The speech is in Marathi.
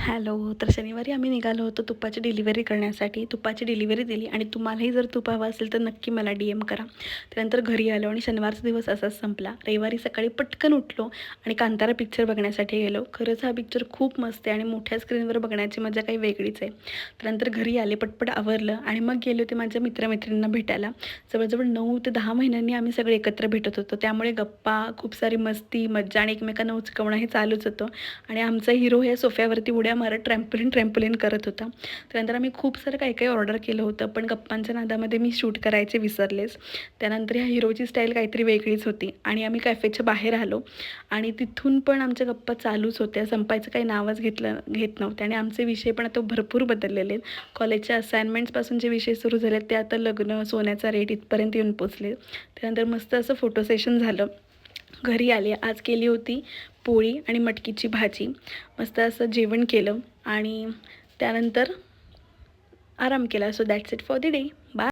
हॅलो. तर शनिवारी आम्ही निघालो होतो तुपाची डिलिव्हरी करण्यासाठी. तुपाची डिलिव्हरी दिली आणि तुम्हालाही जर तूप हवं असेल तर नक्की मला DM करा. त्यानंतर घरी आलो आणि शनिवारचा दिवस असाच संपला. रविवारी सकाळी पटकन उठलो आणि कांतारा पिक्चर बघण्यासाठी गेलो. खरंच हा पिक्चर खूप मस्त आहे आणि मोठ्या स्क्रीनवर बघण्याची मजा काही वेगळीच आहे. त्यानंतर घरी आले, पटपट आवरलं आणि मग गेले होते माझ्या मित्रमैत्रिणींना भेटायला. जवळजवळ 9 ते 10 महिन्यांनी आम्ही सगळे एकत्र भेटत होतो. त्यामुळे गप्पा, खूप सारी मस्ती, मज्जा आणि एकमेकांना उचकवणं हे चालूच होतं. आणि आमचा हिरो हे सोफ्यावरती उड्या मारत ट्रॅम्पोलिन करत होता. त्यानंतर आम्ही खूप सारं काही ऑर्डर केलं होतं, पण गप्पांच्या नादामध्ये मी शूट करायचे विसरलेच. त्यानंतर ह्या हिरोची स्टाईल काहीतरी वेगळीच होती आणि आम्ही कॅफेच्या बाहेर आलो आणि तिथून पण आमच्या गप्पा चालूच होत्या. संपायचं काही नावच घेत नव्हते आणि आमचे विषय पण आता भरपूर बदललेले आहेत. कॉलेजच्या असाइनमेंट्सपासून जे विषय सुरू झाले ते आता लग्न, सोन्याचा रेट इथपर्यंत येऊन पोचले. त्यानंतर मस्त असं फोटो सेशन झालं. घरी आले. आज केली होती पोळी आणि मटकीची भाजी. मस्त असं जेवण केलं आणि त्यानंतर आराम केला. So that's it for the day. Bye.